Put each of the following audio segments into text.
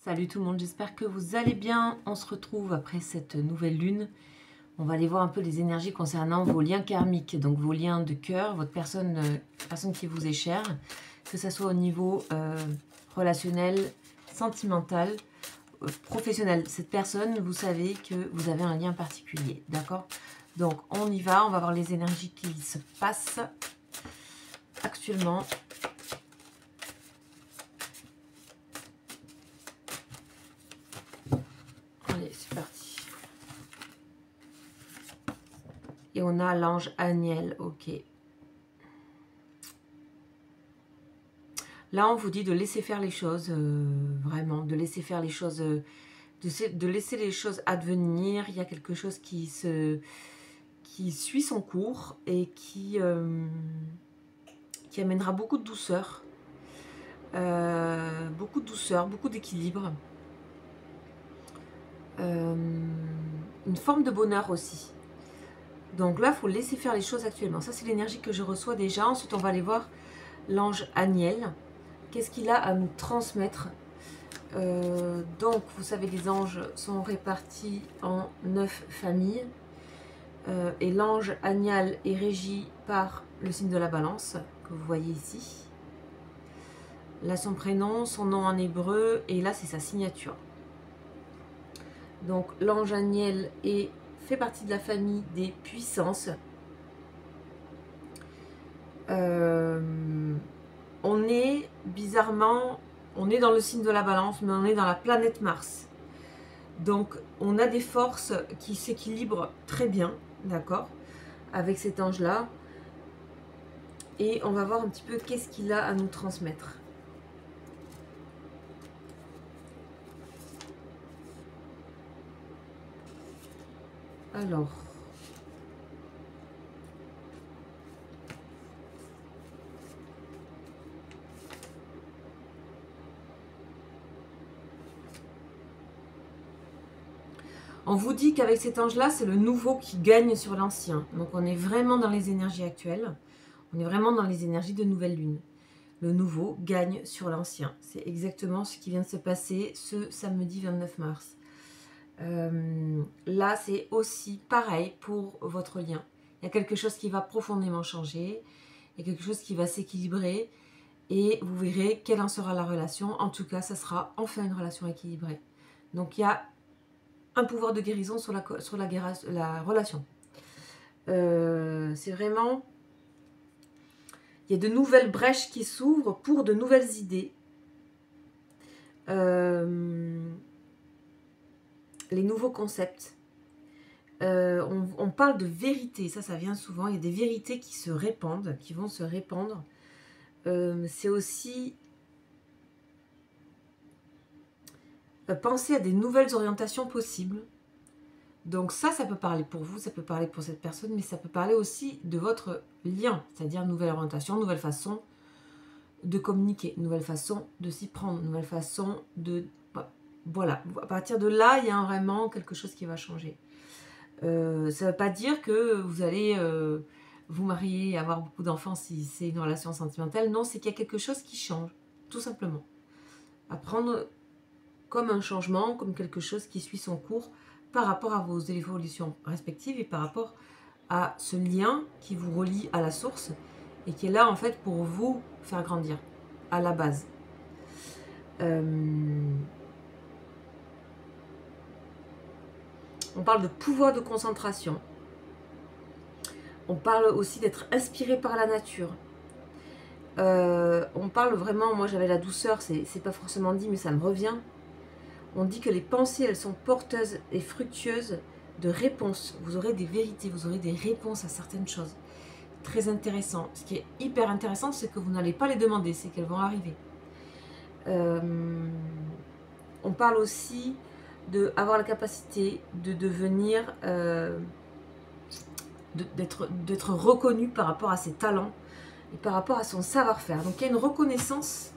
Salut tout le monde, j'espère que vous allez bien. On se retrouve après cette nouvelle lune. On va aller voir un peu les énergies concernant vos liens karmiques, donc vos liens de cœur, votre personne qui vous est chère, que ce soit au niveau relationnel, sentimental, professionnel. Cette personne, vous savez que vous avez un lien particulier, d'accord? Donc on y va, on va voir les énergies qui se passent actuellement. Allez, c'est parti. Et on a l'ange Aniel, ok. Là, on vous dit de laisser faire les choses, vraiment, de laisser faire les choses, de laisser les choses advenir. Il y a quelque chose qui suit son cours et qui amènera beaucoup de douceur, beaucoup d'équilibre, une forme de bonheur aussi. Donc là, il faut laisser faire les choses actuellement. Ça, c'est l'énergie que je reçois déjà. Ensuite, on va aller voir l'ange Aniel. Qu'est-ce qu'il a à nous transmettre? Donc, vous savez, les anges sont répartis en 9 familles. Et l'ange Aniel est régi par le signe de la balance, que vous voyez ici. Là, son prénom, son nom en hébreu, et là, c'est sa signature. Donc, l'ange Aniel fait partie de la famille des puissances. On est, bizarrement, on est dans le signe de la balance, mais on est dans la planète Mars. Donc, on a des forces qui s'équilibrent très bien, d'accord, avec cet ange-là. Et on va voir un petit peu qu'est-ce qu'il a à nous transmettre. Alors... on vous dit qu'avec cet ange-là, c'est le nouveau qui gagne sur l'ancien. Donc on est vraiment dans les énergies actuelles. On est vraiment dans les énergies de nouvelle lune. Le nouveau gagne sur l'ancien. C'est exactement ce qui vient de se passer ce samedi 29 mars. Là, c'est aussi pareil pour votre lien. Il y a quelque chose qui va profondément changer. Il y a quelque chose qui va s'équilibrer. Et vous verrez quelle en sera la relation. En tout cas, ça sera enfin une relation équilibrée. Donc il y a un pouvoir de guérison sur la relation. C'est vraiment... il y a de nouvelles brèches qui s'ouvrent pour de nouvelles idées. Les nouveaux concepts. On parle de vérité, ça vient souvent. Il y a des vérités qui se répandent, qui vont se répandre. C'est aussi... penser à des nouvelles orientations possibles. Donc ça peut parler pour vous, ça peut parler pour cette personne, mais ça peut parler aussi de votre lien, c'est-à-dire nouvelle orientation, nouvelle façon de communiquer, nouvelle façon de s'y prendre, nouvelle façon de... voilà, à partir de là, il y a vraiment quelque chose qui va changer. Ça ne veut pas dire que vous allez vous marier et avoir beaucoup d'enfants si c'est une relation sentimentale. Non, c'est qu'il y a quelque chose qui change, tout simplement. À prendre comme un changement, comme quelque chose qui suit son cours par rapport à vos évolutions respectives et par rapport à ce lien qui vous relie à la source et qui est là en fait pour vous faire grandir à la base. On parle de pouvoir de concentration. On parle aussi d'être inspiré par la nature. On parle vraiment, moi j'avais la douceur, c'est pas forcément dit mais ça me revient. On dit que les pensées, elles sont porteuses et fructueuses de réponses. Vous aurez des vérités, vous aurez des réponses à certaines choses. Très intéressant. Ce qui est hyper intéressant, c'est que vous n'allez pas les demander, c'est qu'elles vont arriver. On parle aussi d'avoir la capacité de devenir, d'être reconnu par rapport à ses talents et par rapport à son savoir-faire. Donc il y a une reconnaissance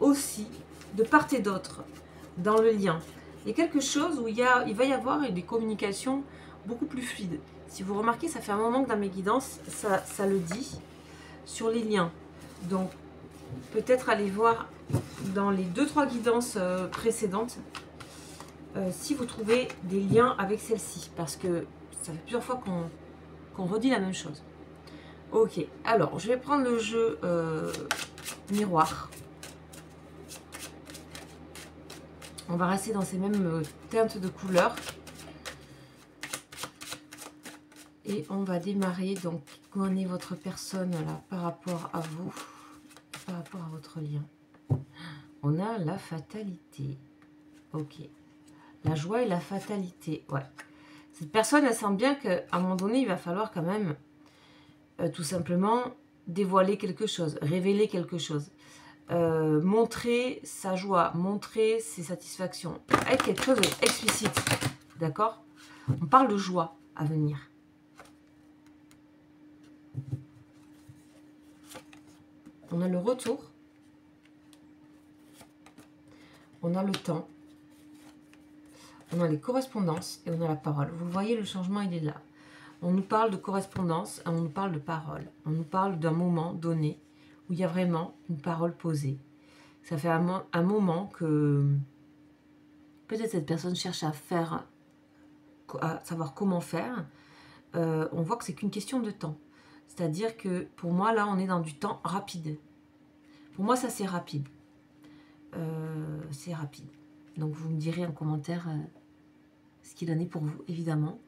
aussi de part et d'autre dans le lien. Il y a quelque chose où il va y avoir des communications beaucoup plus fluides. Si vous remarquez, ça fait un moment que dans mes guidances, ça le dit sur les liens. Donc, peut-être aller voir dans les 2-3 guidances précédentes si vous trouvez des liens avec celle-ci, parce que ça fait plusieurs fois qu'on redit la même chose. Ok, alors je vais prendre le jeu miroir. On va rester dans ces mêmes teintes de couleurs. Et on va démarrer. Donc, comment est votre personne là par rapport à vous, par rapport à votre lien. On a la fatalité. Ok. La joie et la fatalité. Ouais. Cette personne, elle sent bien qu'à un moment donné, il va falloir quand même tout simplement dévoiler quelque chose, révéler quelque chose. Montrer sa joie, montrer ses satisfactions, être quelque chose d'explicite, d'accord? On parle de joie à venir. On a le retour, on a le temps, on a les correspondances et on a la parole. Vous voyez, le changement, il est là. On nous parle de correspondance, on nous parle de parole, on nous parle d'un moment donné où il y a vraiment une parole posée. Ça fait un moment que peut-être cette personne cherche à faire, à savoir comment faire. On voit que c'est qu'une question de temps. C'est-à-dire que pour moi, là, on est dans du temps rapide. Pour moi, ça, c'est rapide. C'est rapide. Donc, vous me direz en commentaire ce qu'il en est pour vous, évidemment.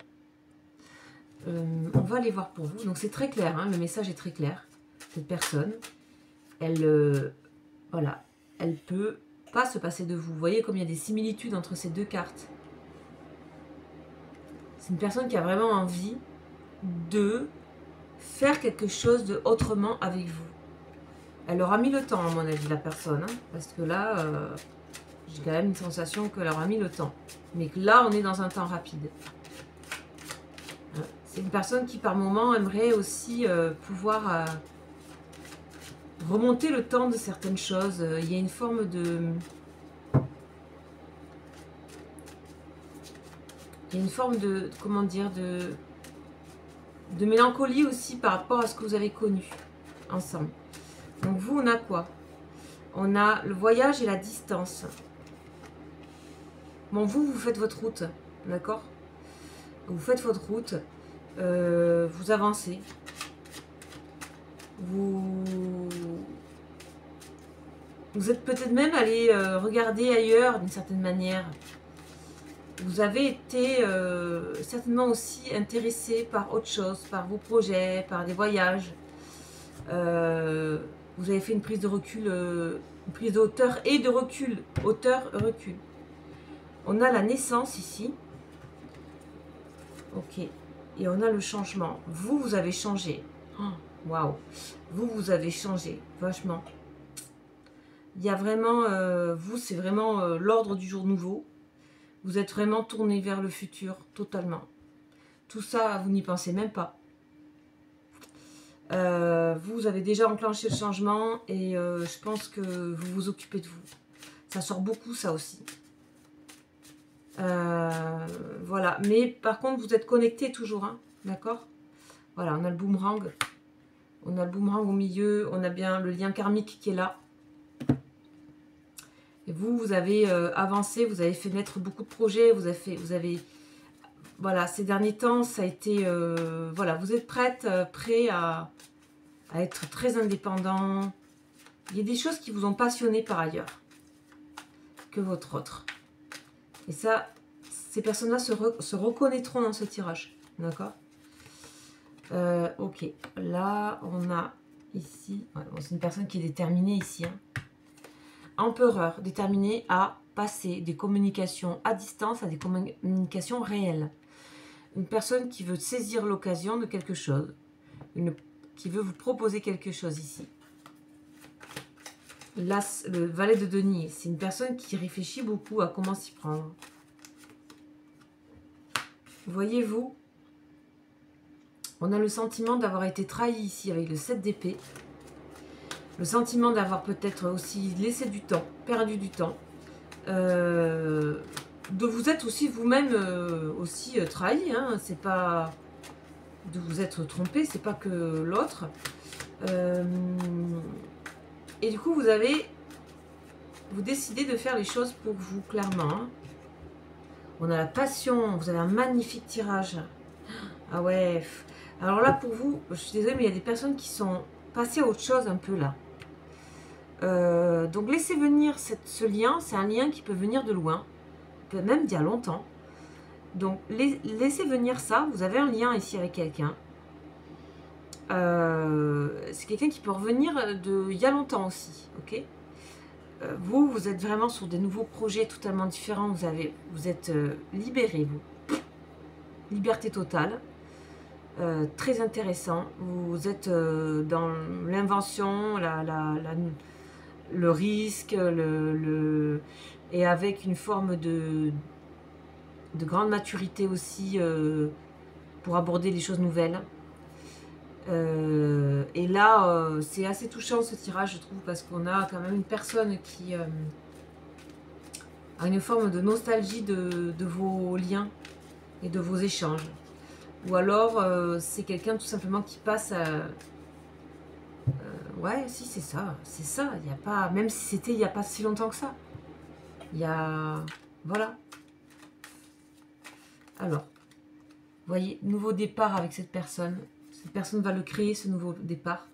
On va aller voir pour vous. Donc, c'est très clair, hein, le message est très clair. Cette personne, elle, voilà, elle peut pas se passer de vous. Vous voyez comme il y a des similitudes entre ces deux cartes. C'est une personne qui a vraiment envie de faire quelque chose de autrement avec vous. Elle aura mis le temps, à mon avis, la personne. Hein, parce que là, j'ai quand même une sensation qu'elle aura mis le temps. Mais que là, on est dans un temps rapide. C'est une personne qui, par moment, aimerait aussi pouvoir remonter le temps de certaines choses. Il y a une forme de... Il y a une forme de... Comment dire, de mélancolie aussi par rapport à ce que vous avez connu ensemble. Donc vous, on a quoi? On a le voyage et la distance. Bon, vous faites votre route, d'accord? Vous faites votre route, vous avancez. Vous êtes peut-être même allé regarder ailleurs d'une certaine manière. Vous avez été certainement aussi intéressé par autre chose, par vos projets, par des voyages. Vous avez fait une prise de recul, une prise de hauteur et de recul. Hauteur, recul. On a la naissance ici. Ok. Et on a le changement. Vous, vous avez changé. Waouh. Vous avez changé. Vachement. Il y a vraiment... vous, c'est vraiment l'ordre du jour nouveau. Vous êtes vraiment tourné vers le futur, totalement. Tout ça, vous n'y pensez même pas. Vous avez déjà enclenché le changement et je pense que vous vous occupez de vous. Ça sort beaucoup, ça aussi. Voilà. Mais par contre, vous êtes connecté toujours, hein, d'accord? Voilà, on a le boomerang. On a le boomerang au milieu. On a bien le lien karmique qui est là. Et vous, vous avez avancé, vous avez fait naître beaucoup de projets, vous avez voilà, ces derniers temps, ça a été, voilà, vous êtes prêt à être très indépendant. Il y a des choses qui vous ont passionné par ailleurs que votre autre. Et ça, ces personnes-là se reconnaîtront dans ce tirage, d'accord? Ok, là, on a ici, ouais, bon, c'est une personne qui est déterminée ici, hein. Empereur, déterminé à passer des communications à distance à des communications réelles. Une personne qui veut saisir l'occasion de quelque chose. Qui veut vous proposer quelque chose ici. Là, le valet de denier, c'est une personne qui réfléchit beaucoup à comment s'y prendre. Voyez-vous, on a le sentiment d'avoir été trahi ici avec le 7 d'épée. Le sentiment d'avoir peut-être aussi laissé du temps, perdu du temps. De vous être aussi vous-même aussi trahi. Hein, c'est pas de vous être trompé, c'est pas que l'autre. Et du coup, vous avez vous décidez de faire les choses pour vous, clairement. Hein. On a la passion, vous avez un magnifique tirage. Ah ouais. Alors là, pour vous, je suis désolée, mais il y a des personnes qui sont passées à autre chose un peu là. Donc laissez venir ce lien, c'est un lien qui peut venir de loin, peut même d'il y a longtemps. Donc laissez venir ça, vous avez un lien ici avec quelqu'un. C'est quelqu'un qui peut revenir il y a longtemps aussi, ok. Vous êtes vraiment sur des nouveaux projets totalement différents, vous êtes libéré, vous. Liberté totale. Très intéressant. Vous êtes dans l'invention, le risque, et avec une forme de grande maturité aussi pour aborder les choses nouvelles. Et là, c'est assez touchant ce tirage, je trouve, parce qu'on a quand même une personne qui a une forme de nostalgie de vos liens et de vos échanges. Ou alors, c'est quelqu'un tout simplement qui passe à... ouais, si, c'est ça. C'est ça. Il y a pas... Même si c'était il n'y a pas si longtemps que ça. Il y a... Voilà. Alors, vous voyez, nouveau départ avec cette personne. Cette personne va le créer, ce nouveau départ.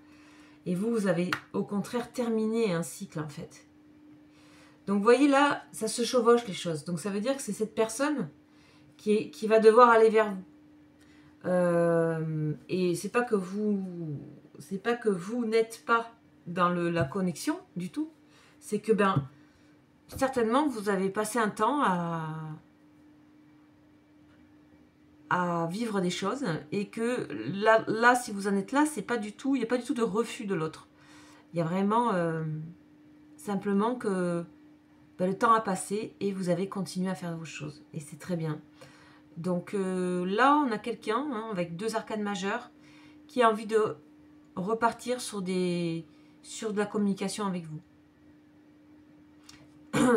Et vous avez au contraire terminé un cycle, en fait. Donc, vous voyez là, ça se chevauche les choses. Donc, ça veut dire que c'est cette personne qui va devoir aller vers vous. Et c'est pas que vous n'êtes pas dans la connexion du tout. C'est que certainement vous avez passé un temps à vivre des choses et que là si vous en êtes là, c'est pas du tout, il n'y a pas du tout de refus de l'autre. Il y a vraiment simplement que le temps a passé et vous avez continué à faire vos choses et c'est très bien. Donc là, on a quelqu'un avec 2 arcanes majeures qui a envie de repartir sur de la communication avec vous.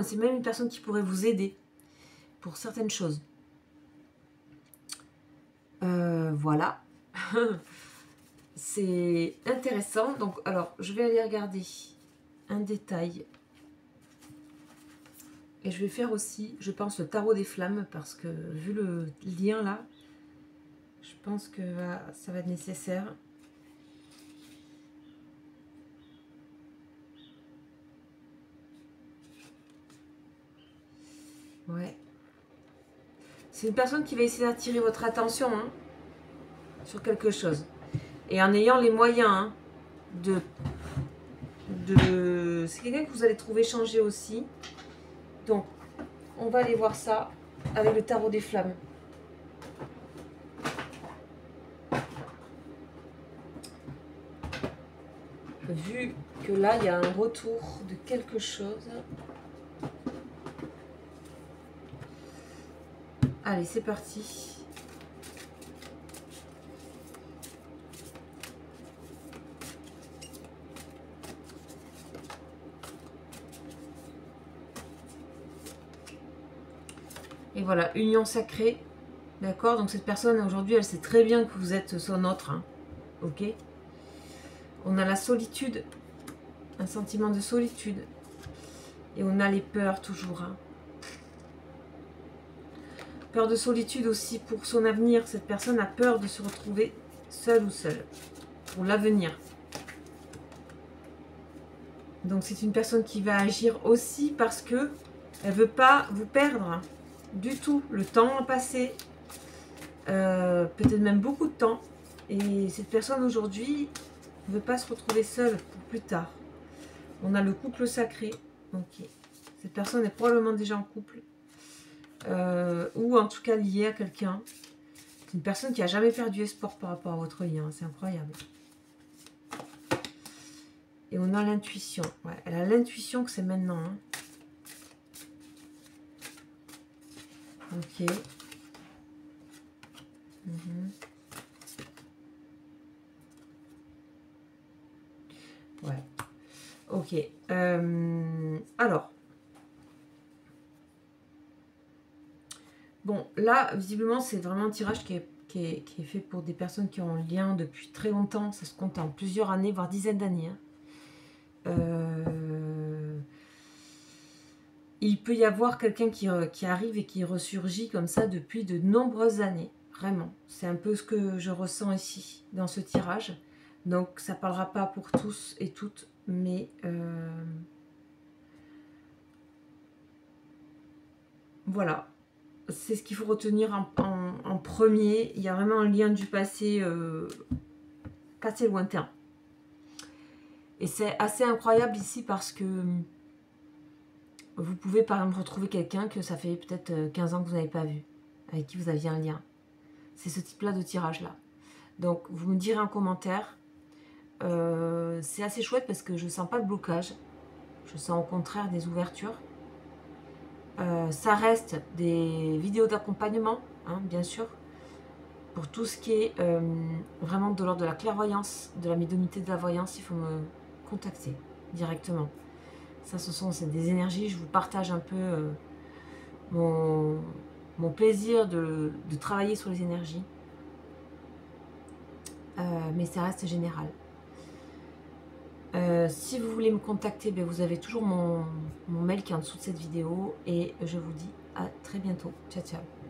C'est même une personne qui pourrait vous aider pour certaines choses. Voilà. C'est intéressant. Donc, alors, je vais aller regarder un détail. Et je vais faire aussi, je pense, le tarot des flammes, parce que vu le lien là, je pense que ça va être nécessaire. Ouais. C'est une personne qui va essayer d'attirer votre attention sur quelque chose. Et en ayant les moyens c'est quelqu'un que vous allez trouver changer aussi. Donc, on va aller voir ça avec le tarot des flammes. Vu que là, il y a un retour de quelque chose. Allez, c'est parti. Et voilà, union sacrée. D'accord? Donc cette personne, aujourd'hui, elle sait très bien que vous êtes son autre. Ok? On a la solitude. Un sentiment de solitude. Et on a les peurs toujours. Peur de solitude aussi pour son avenir. Cette personne a peur de se retrouver seule ou seule. Pour l'avenir. Donc c'est une personne qui va agir aussi parce que elle ne veut pas vous perdre du tout. Le temps a passé. Peut-être même beaucoup de temps. Et cette personne aujourd'hui ne veut pas se retrouver seule pour plus tard. On a le couple sacré. Ok. Cette personne est probablement déjà en couple. Ou en tout cas liée à quelqu'un. C'est une personne qui n'a jamais perdu espoir par rapport à votre lien. C'est incroyable. Et on a l'intuition. Ouais, elle a l'intuition que c'est maintenant. Ok. Ouais. Ok. Alors. Bon, là, visiblement, c'est vraiment un tirage qui est fait pour des personnes qui ont un lien depuis très longtemps. Ça se compte en plusieurs années, voire dizaines d'années. il peut y avoir quelqu'un qui arrive et qui ressurgit comme ça depuis de nombreuses années. Vraiment. C'est un peu ce que je ressens ici, dans ce tirage. Donc, ça ne parlera pas pour tous et toutes, mais... voilà. C'est ce qu'il faut retenir en premier. Il y a vraiment un lien du passé, passé lointain. Et c'est assez incroyable ici parce que vous pouvez par exemple retrouver quelqu'un que ça fait peut-être 15 ans que vous n'avez pas vu, avec qui vous aviez un lien. C'est ce type-là de tirage-là. Donc, vous me direz en commentaire. C'est assez chouette parce que je ne sens pas de blocage. Je sens au contraire des ouvertures. Ça reste des vidéos d'accompagnement, hein, bien sûr. Pour tout ce qui est vraiment de l'ordre de la clairvoyance, de la médiumnité de la voyance, il faut me contacter directement. Ça, c'est des énergies. Je vous partage un peu mon plaisir de travailler sur les énergies. Mais ça reste général. Si vous voulez me contacter, ben vous avez toujours mon mail qui est en dessous de cette vidéo. Et je vous dis à très bientôt. Ciao, ciao.